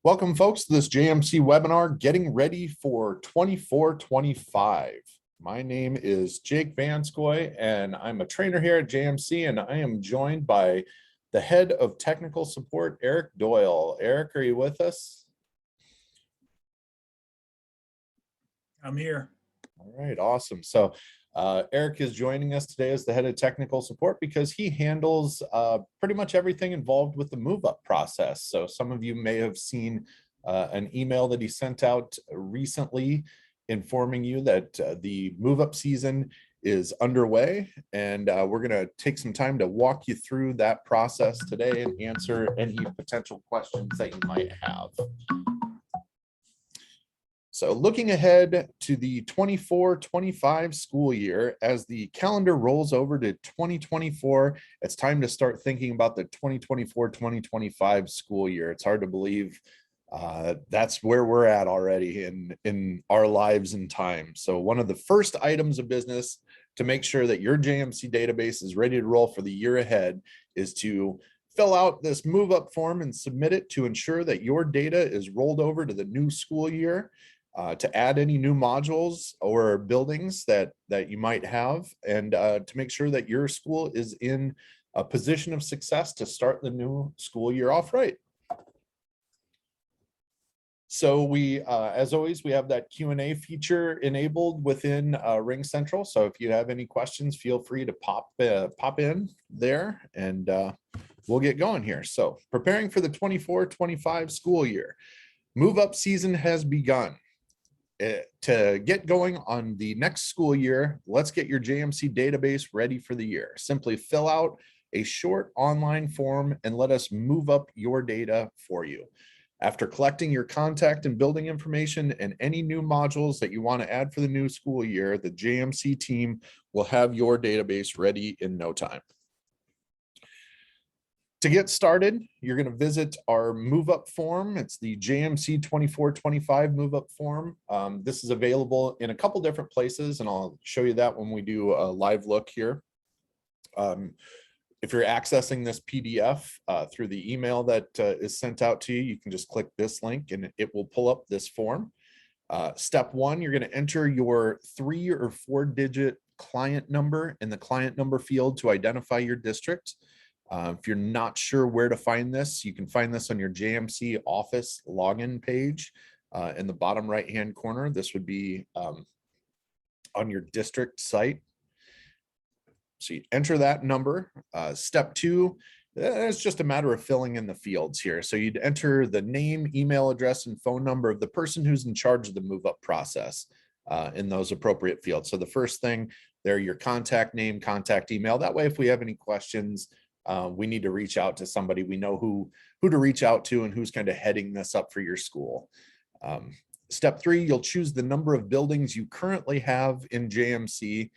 Welcome, folks, to this JMC webinar, Getting Ready for 24-25. My name is Jake Vanskoy, and I'm a trainer here at JMC, and I am joined by the head of technical support, Eric Doyle. Eric, are you with us? I'm here. All right, awesome. So Eric is joining us today as the head of technical support because he handles pretty much everything involved with the move-up process. So some of you may have seen an email that he sent out recently informing you that the move-up season is underway, and we're going to take some time to walk you through that process today and answer any potential questions that you might have. So looking ahead to the 24-25 school year, as the calendar rolls over to 2024, it's time to start thinking about the 2024-2025 school year. It's hard to believe that's where we're at already in our lives and time. So one of the first items of business to make sure that your JMC database is ready to roll for the year ahead is to fill out this move up form and submit it to ensure that your data is rolled over to the new school year. To add any new modules or buildings that you might have, and to make sure that your school is in a position of success to start the new school year off right. So we, as always, we have that Q&A feature enabled within Ring Central. So if you have any questions, feel free to pop in there, and we'll get going here. So preparing for the 24-25 school year. Move up season has begun. To get going on the next school year, let's get your JMC database ready for the year. Simply fill out a short online form and let us move up your data for you. After collecting your contact and building information and any new modules that you want to add for the new school year, the JMC team will have your database ready in no time. To get started, you're going to visit our move up form. It's the JMC 24-25 move up form. This is available in a couple different places, and I'll show you that when we do a live look here. If you're accessing this PDF through the email that is sent out to you, you can just click this link and it will pull up this form. Step one, you're going to enter your 3 or 4 digit client number in the client number field to identify your district. If you're not sure where to find this, you can find this on your JMC office login page in the bottom right-hand corner. This would be on your district site. So you enter that number. Step two, it's just a matter of filling in the fields here. So you'd enter the name, email address, and phone number of the person who's in charge of the move-up process in those appropriate fields. So the first thing there, your contact name, contact email. That way, if we have any questions, we need to reach out to somebody. We know who to reach out to and who's kind of heading this up for your school. Step three, you'll choose the number of buildings you currently have in JMC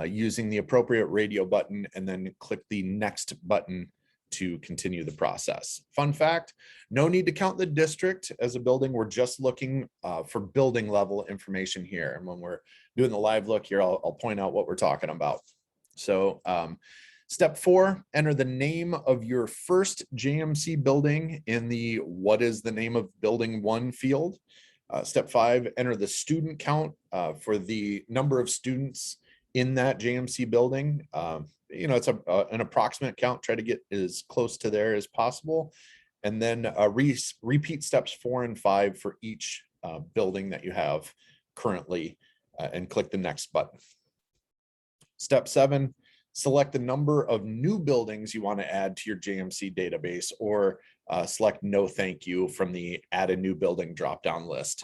using the appropriate radio button, and then click the next button to continue the process. Fun fact, no need to count the district as a building. We're just looking for building level information here. And when we're doing the live look here, I'll point out what we're talking about. So step four, enter the name of your first JMC building in the what is the name of building one field. Step five, enter the student count for the number of students in that JMC building. It's an approximate count. Try to get as close to there as possible. And then repeat steps 4 and 5 for each building that you have currently and click the next button. Step 7, select the number of new buildings you want to add to your JMC database, or select no thank you from the add a new building drop-down list.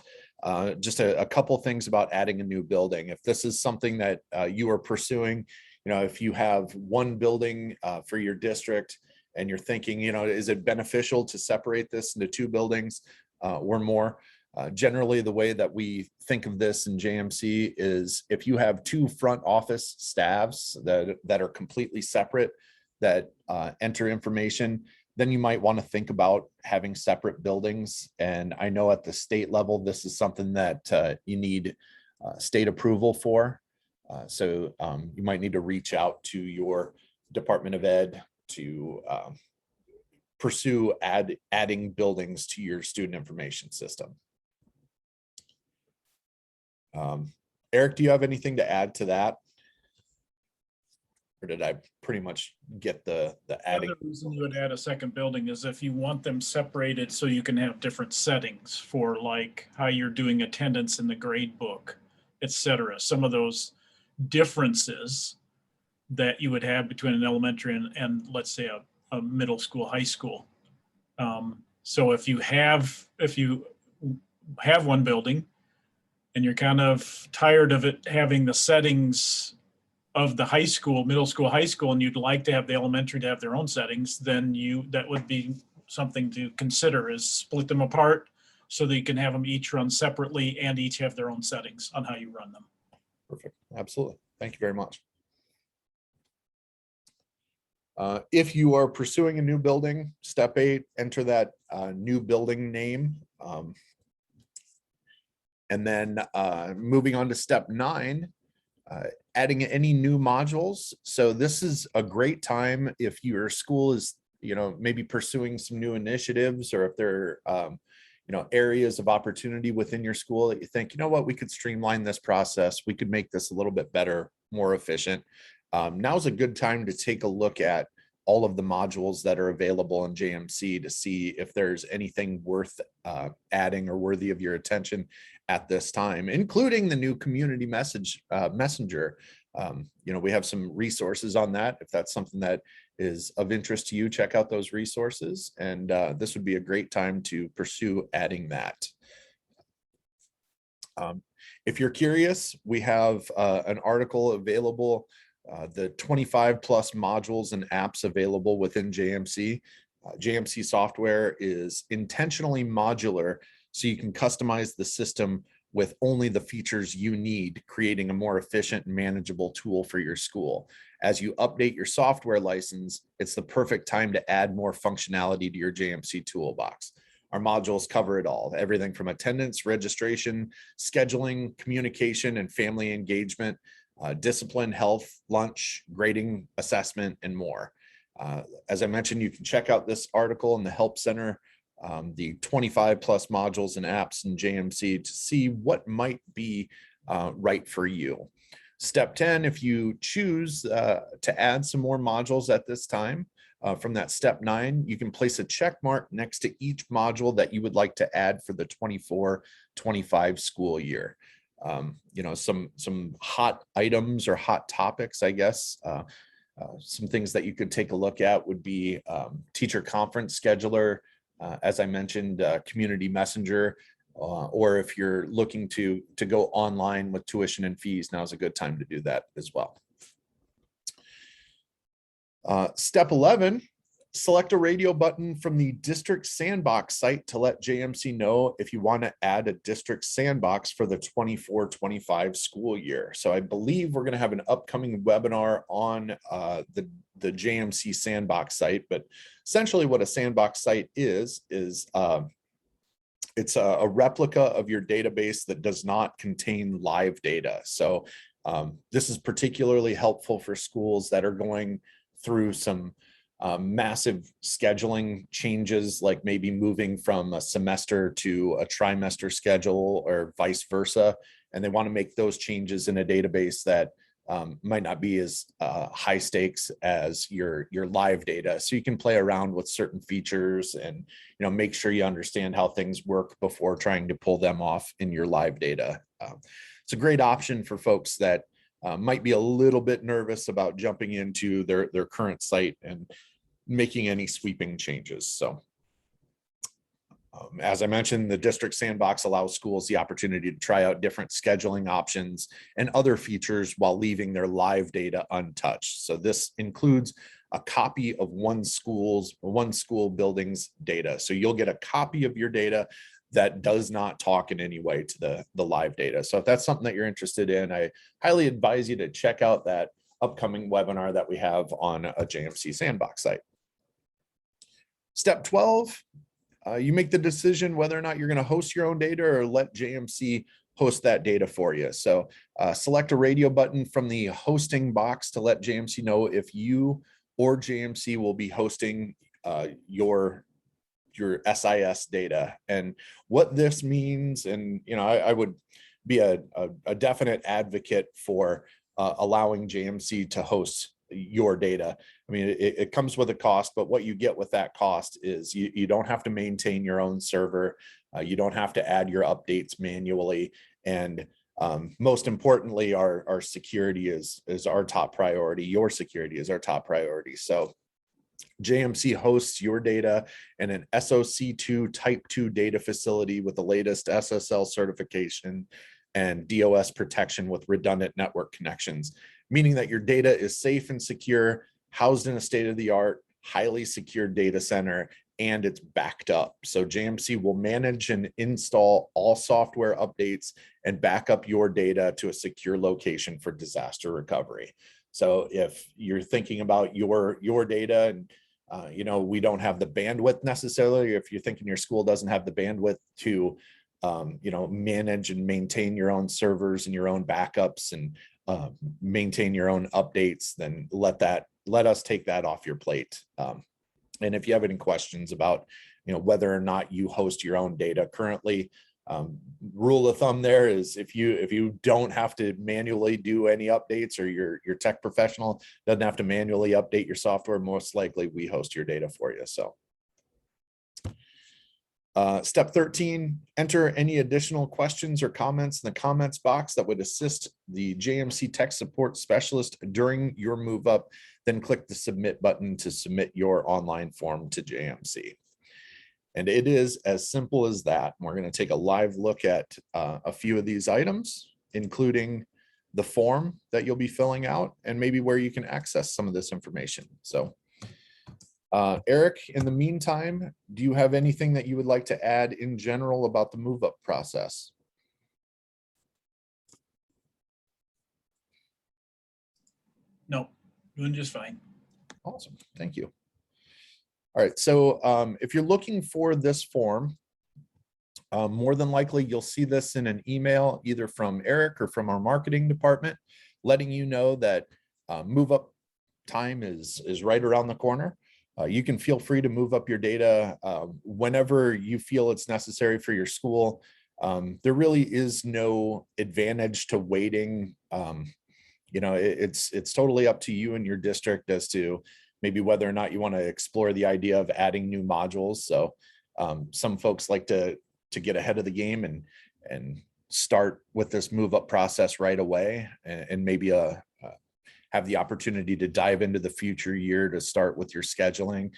Just a couple things about adding a new building. If this is something that you are pursuing, if you have one building for your district and you're thinking, is it beneficial to separate this into 2 buildings or more? Generally, the way that we think of this in JMC is if you have 2 front office staffs that are completely separate that enter information, then you might want to think about having separate buildings. And I know at the state level, this is something that you need state approval for. So you might need to reach out to your Department of Ed to pursue adding buildings to your student information system. Eric, do you have anything to add to that? Or did I pretty much get the adding? The other reason you would add a second building is if you want them separated so you can have different settings for like how you're doing attendance in the grade book, etc. Some of those differences that you would have between an elementary and let's say a middle school, high school. So if you have one building and you're kind of tired of it having the settings of the high school, middle school, high school, and you'd like to have the elementary to have their own settings, then that would be something to consider, is split them apart so that you can have them each run separately and each have their own settings on how you run them. Perfect. Absolutely. Thank you very much. If you are pursuing a new building, step 8, enter that new building name. And then moving on to step 9, adding any new modules. So this is a great time if your school is, maybe pursuing some new initiatives, or if there are, areas of opportunity within your school that you think, we could streamline this process. We could make this a little bit better, more efficient. Now's a good time to take a look at all of the modules that are available in JMC to see if there's anything worth adding or worthy of your attention at this time, including the new community messenger. We have some resources on that. If that's something that is of interest to you, check out those resources. And this would be a great time to pursue adding that. If you're curious, we have an article available, the 25 plus modules and apps available within JMC. JMC software is intentionally modular, so you can customize the system with only the features you need, creating a more efficient and manageable tool for your school. As you update your software license, it's the perfect time to add more functionality to your JMC toolbox. Our modules cover it all, everything from attendance, registration, scheduling, communication, and family engagement, discipline, health, lunch, grading, assessment, and more. As I mentioned, you can check out this article in the Help Center, the 25 plus modules and apps in JMC to see what might be right for you. Step 10, if you choose to add some more modules at this time, from that step 9, you can place a check mark next to each module that you would like to add for the 24-25 school year. Some hot items or hot topics, I guess. Some things that you could take a look at would be teacher conference scheduler, as I mentioned, community messenger, or if you're looking to go online with tuition and fees, now's a good time to do that as well. Step 11, select a radio button from the district sandbox site to let JMC know if you want to add a district sandbox for the 24-25 school year. So I believe we're going to have an upcoming webinar on the JMC sandbox site, but essentially what a sandbox site is it's a replica of your database that does not contain live data. So this is particularly helpful for schools that are going through some massive scheduling changes, like maybe moving from a semester to a trimester schedule or vice versa. And they want to make those changes in a database that might not be as high stakes as your live data. So you can play around with certain features and make sure you understand how things work before trying to pull them off in your live data. It's a great option for folks that might be a little bit nervous about jumping into their current site and making any sweeping changes. So as I mentioned, the district sandbox allows schools the opportunity to try out different scheduling options and other features while leaving their live data untouched. So this includes a copy of one school building's data. So you'll get a copy of your data that does not talk in any way to the live data. So if that's something that you're interested in, I highly advise you to check out that upcoming webinar that we have on a JMC sandbox site. Step 12, you make the decision whether or not you're going to host your own data or let JMC host that data for you. So select a radio button from the hosting box to let JMC know if you or JMC will be hosting your SIS data. And what this means, and I would be a definite advocate for allowing JMC to host your data. I mean, it comes with a cost, but what you get with that cost is you don't have to maintain your own server. You don't have to add your updates manually. And most importantly, our security is our top priority. Your security is our top priority. So JMC hosts your data in an SOC2 Type 2 data facility with the latest SSL certification and DOS protection with redundant network connections, meaning that your data is safe and secure, housed in a state-of-the-art, highly secure data center, and it's backed up. So JMC will manage and install all software updates and back up your data to a secure location for disaster recovery. So if you're thinking about your data and we don't have the bandwidth necessarily, if you're thinking your school doesn't have the bandwidth to manage and maintain your own servers and your own backups and maintain your own updates, then let us take that off your plate. And if you have any questions about whether or not you host your own data currently, rule of thumb there is if you don't have to manually do any updates, or your tech professional doesn't have to manually update your software, most likely we host your data for you. So step 13, enter any additional questions or comments in the comments box that would assist the JMC tech support specialist during your move up. Then click the submit button to submit your online form to JMC. And it is as simple as that. We're going to take a live look at a few of these items, including the form that you'll be filling out and maybe where you can access some of this information. So Eric, in the meantime, do you have anything that you would like to add in general about the move up process? No, doing just fine. Awesome, thank you. All right, so if you're looking for this form, more than likely you'll see this in an email either from Eric or from our marketing department, letting you know that move up time is right around the corner. You can feel free to move up your data whenever you feel it's necessary for your school. There really is no advantage to waiting. It's totally up to you and your district as to maybe whether or not you want to explore the idea of adding new modules. So some folks like to get ahead of the game and start with this move up process right away, and maybe have the opportunity to dive into the future year to start with your scheduling.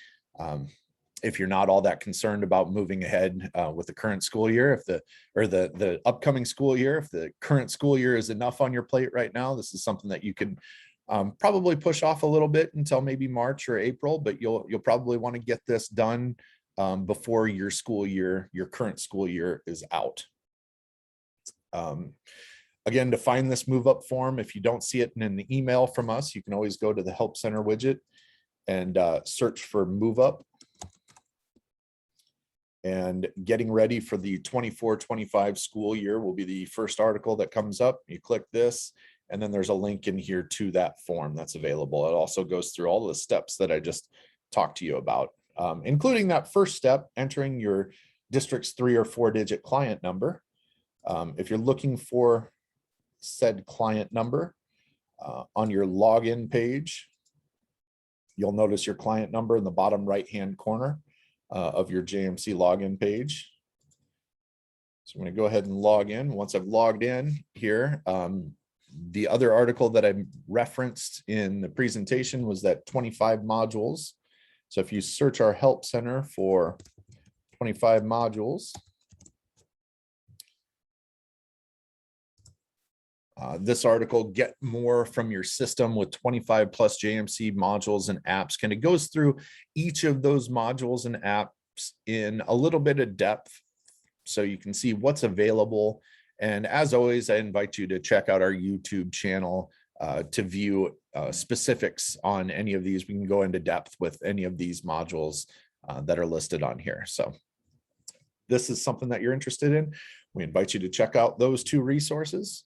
If you're not all that concerned about moving ahead with the current school year, the upcoming school year, if the current school year is enough on your plate right now, this is something that you could probably push off a little bit until maybe March or April, but you'll probably want to get this done before your current school year is out. Again, to find this move up form, if you don't see it in an email from us, you can always go to the Help Center widget and search for move up. And getting ready for the 24-25 school year will be the first article that comes up. You click this, and then there's a link in here to that form that's available. It also goes through all the steps that I just talked to you about, including that first step, entering your district's 3 or 4-digit client number. If you're looking for said client number on your login page, you'll notice your client number in the bottom right-hand corner of your JMC login page. So I'm going to go ahead and log in. Once I've logged in here, the other article that I referenced in the presentation was that 25 modules. So if you search our Help Center for 25 modules, this article, Get More from Your System with 25 plus JMC modules and apps, kind of goes through each of those modules and apps in a little bit of depth so you can see what's available. And as always, I invite you to check out our YouTube channel to view specifics on any of these. We can go into depth with any of these modules that are listed on here. So this is something that you're interested in. We invite you to check out those 2 resources.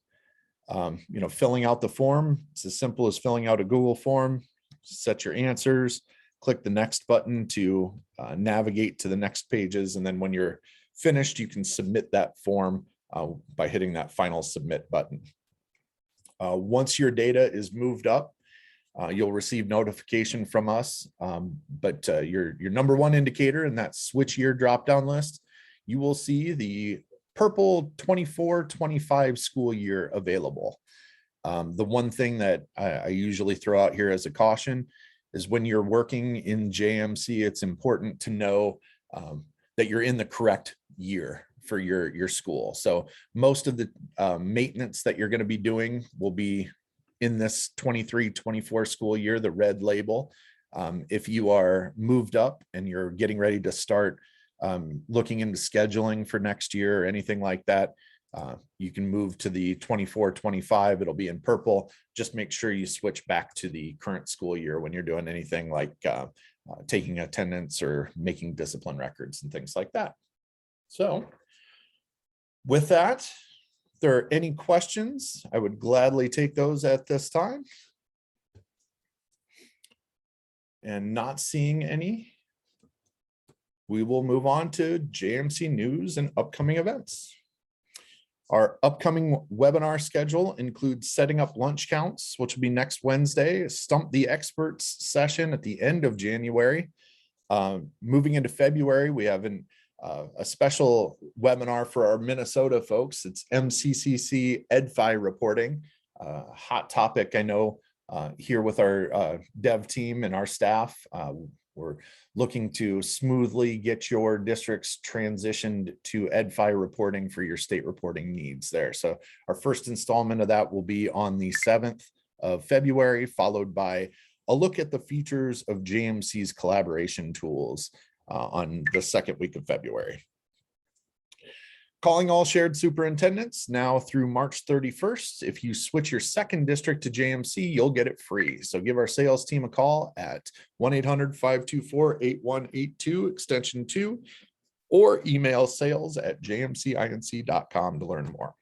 Filling out the form, it's as simple as filling out a Google form, set your answers, click the next button to navigate to the next pages. And then when you're finished, you can submit that form by hitting that final submit button. Once your data is moved up, you'll receive notification from us, but your number one indicator in that switch year drop-down list, you will see the purple 24-25 school year available. The one thing that I usually throw out here as a caution is when you're working in JMC, it's important to know that you're in the correct year for your school. So most of the maintenance that you're going to be doing will be in this 23-24 school year, the red label. If you are moved up and you're getting ready to start looking into scheduling for next year or anything like that, you can move to the 24-25. It'll be in purple. Just make sure you switch back to the current school year when you're doing anything like taking attendance or making discipline records and things like that. So with that, if there are any questions, I would gladly take those at this time. And not seeing any, we will move on to JMC news and upcoming events. Our upcoming webinar schedule includes setting up lunch counts, which will be next Wednesday, Stump the Experts session at the end of January. Moving into February, we have a special webinar for our Minnesota folks. It's MCCC EdFi reporting, hot topic, I know, here with our dev team and our staff. We're looking to smoothly get your districts transitioned to EdFi reporting for your state reporting needs there. So our first installment of that will be on the 7th of February, followed by a look at the features of JMC's collaboration tools on the second week of February. Calling all shared superintendents now through March 31st. If you switch your second district to JMC, you'll get it free. So give our sales team a call at 1-800-524-8182 extension 2, or email sales@jmcinc.com to learn more.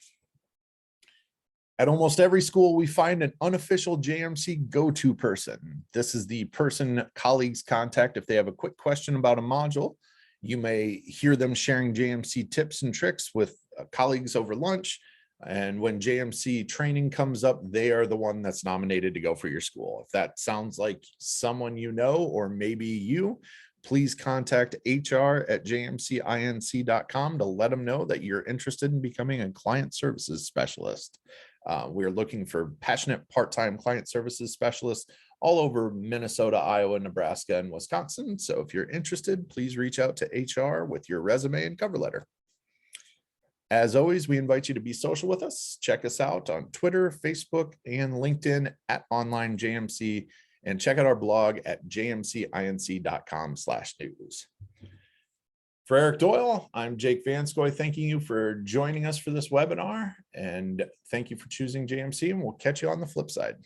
At almost every school, we find an unofficial JMC go-to person. This is the person colleagues contact if they have a quick question about a module. You may hear them sharing JMC tips and tricks with colleagues over lunch. And when JMC training comes up, they are the one that's nominated to go for your school. If that sounds like someone you know, or maybe you, please contact HR@jmcinc.com to let them know that you're interested in becoming a client services specialist. We're looking for passionate part-time client services specialists all over Minnesota, Iowa, Nebraska, and Wisconsin. So if you're interested, please reach out to HR with your resume and cover letter. As always, we invite you to be social with us. Check us out on Twitter, Facebook, and LinkedIn @OnlineJMC, and check out our blog at jmcinc.com/news. For Eric Doyle, I'm Jake Vanscoy, thanking you for joining us for this webinar, and thank you for choosing JMC, and we'll catch you on the flip side.